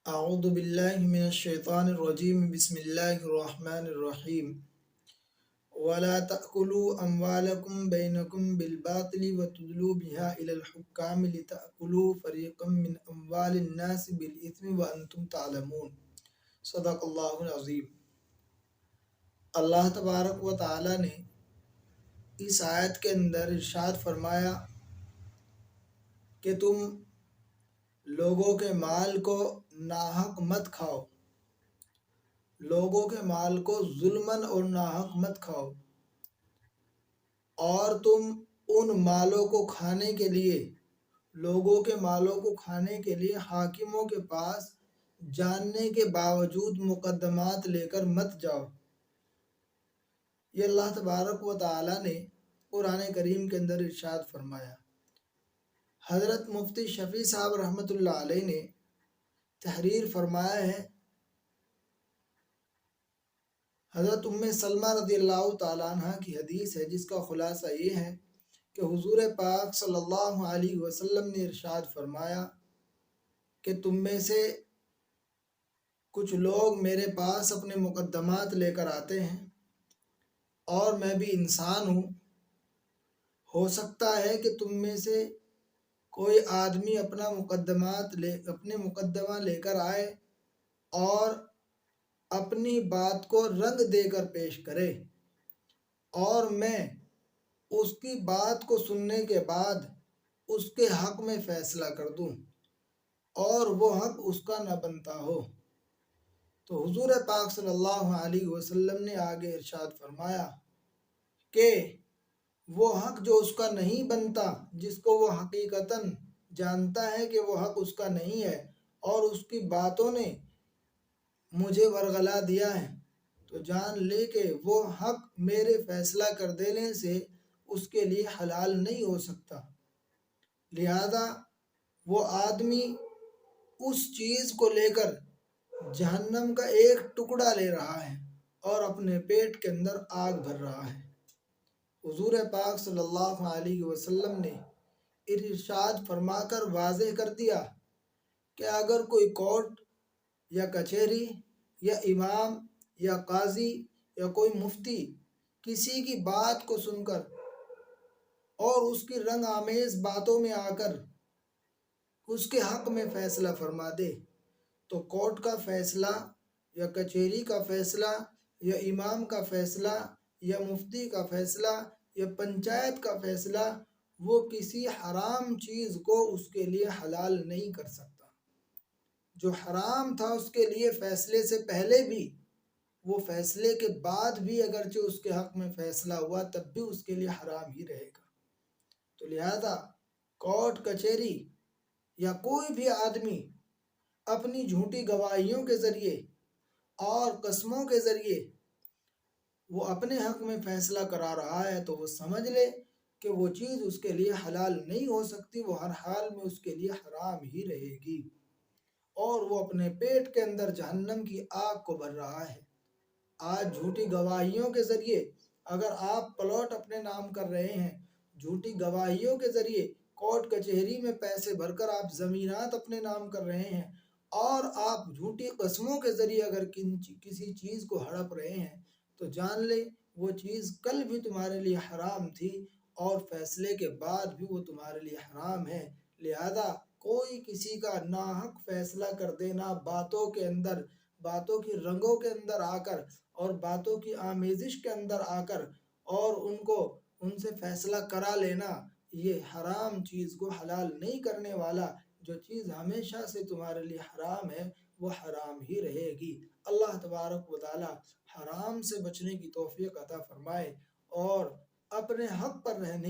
اعوذ باللہ من الشیطان الرجیم بسم اللہ الرحمن الرحیم ولا تأکلوا اموالکم بینکم بالباطل وتدلوا بها الى الحکام لتأکلوا فریقا من اموال الناس بالاثم وانتم تعلمون۔ صدق اللہ العظیم۔ اللہ تبارک و تعالی نے اس آیت کے اندر ارشاد فرمایا کہ تم لوگوں کے مال کو ناحق مت کھاؤ، لوگوں کے مال کو ظلماً اور ناحق مت کھاؤ، اور تم ان مالوں کو کھانے کے لیے، لوگوں کے مالوں کو کھانے کے لیے حاکموں کے پاس جاننے کے باوجود مقدمات لے کر مت جاؤ۔ یہ اللہ تبارک و تعالی نے قرآن کریم کے اندر ارشاد فرمایا۔ حضرت مفتی شفیع صاحب رحمۃ اللہ علیہ نے تحریر فرمایا ہے، حضرت سلمہ رضی اللہ تعالیٰ عنہ کی حدیث ہے، جس کا خلاصہ یہ ہے کہ حضور پاک صلی اللہ علیہ وسلم نے ارشاد فرمایا کہ تم میں سے کچھ لوگ میرے پاس اپنے مقدمات لے کر آتے ہیں، اور میں بھی انسان ہوں، ہو سکتا ہے کہ تم میں سے کوئی آدمی اپنا مقدمہ لے کر آئے اور اپنی بات کو رنگ دے کر پیش کرے، اور میں اس کی بات کو سننے کے بعد اس کے حق میں فیصلہ کر دوں اور وہ حق اس کا نہ بنتا ہو۔ تو حضور پاک صلی اللہ علیہ وسلم نے آگے ارشاد فرمایا کہ وہ حق جو اس کا نہیں بنتا، جس کو وہ حقیقتاً جانتا ہے کہ وہ حق اس کا نہیں ہے اور اس کی باتوں نے مجھے ورغلا دیا ہے، تو جان لے کہ وہ حق میرے فیصلہ کر دینے سے اس کے لیے حلال نہیں ہو سکتا۔ لہذا وہ آدمی اس چیز کو لے کر جہنم کا ایک ٹکڑا لے رہا ہے اور اپنے پیٹ کے اندر آگ بھر رہا ہے۔ حضور پاک صلی اللہ علیہ وسلم نے ارشاد فرما کر واضح کر دیا کہ اگر کوئی کورٹ یا کچہری یا امام یا قاضی یا کوئی مفتی کسی کی بات کو سن کر اور اس کی رنگ آمیز باتوں میں آ کر اس کے حق میں فیصلہ فرما دے، تو کورٹ کا فیصلہ یا کچہری کا فیصلہ یا امام کا فیصلہ یا مفتی کا فیصلہ یا پنچایت کا فیصلہ وہ کسی حرام چیز کو اس کے لیے حلال نہیں کر سکتا۔ جو حرام تھا اس کے لیے فیصلے سے پہلے بھی، وہ فیصلے کے بعد بھی اگرچہ اس کے حق میں فیصلہ ہوا تب بھی اس کے لیے حرام ہی رہے گا۔ تو لہذا کورٹ کچہری یا کوئی بھی آدمی اپنی جھوٹی گواہیوں کے ذریعے اور قسموں کے ذریعے وہ اپنے حق میں فیصلہ کرا رہا ہے، تو وہ سمجھ لے کہ وہ چیز اس کے لیے حلال نہیں ہو سکتی، وہ ہر حال میں اس کے لیے حرام ہی رہے گی، اور وہ اپنے پیٹ کے اندر جہنم کی آگ کو بھر رہا ہے۔ آج جھوٹی گواہیوں کے ذریعے اگر آپ پلاٹ اپنے نام کر رہے ہیں، جھوٹی گواہیوں کے ذریعے کورٹ کچہری میں پیسے بھر کر آپ زمینات اپنے نام کر رہے ہیں، اور آپ جھوٹی قسموں کے ذریعے اگر کسی چیز کو ہڑپ رہے ہیں، تو جان لیں وہ چیز کل بھی تمہارے لیے حرام تھی اور فیصلے کے بعد بھی وہ تمہارے لیے حرام ہے۔ لہذا کوئی کسی کا ناحق فیصلہ کر دینا، باتوں کے اندر، باتوں کی رنگوں کے اندر آ کر اور باتوں کی آمیزش کے اندر آ کر اور ان سے فیصلہ کرا لینا، یہ حرام چیز کو حلال نہیں کرنے والا۔ جو چیز ہمیشہ سے تمہارے لیے حرام ہے وہ حرام ہی رہے گی۔ اللہ تبارک و تعالی حرام سے بچنے کی توفیق عطا فرمائے اور اپنے حق پر رہنے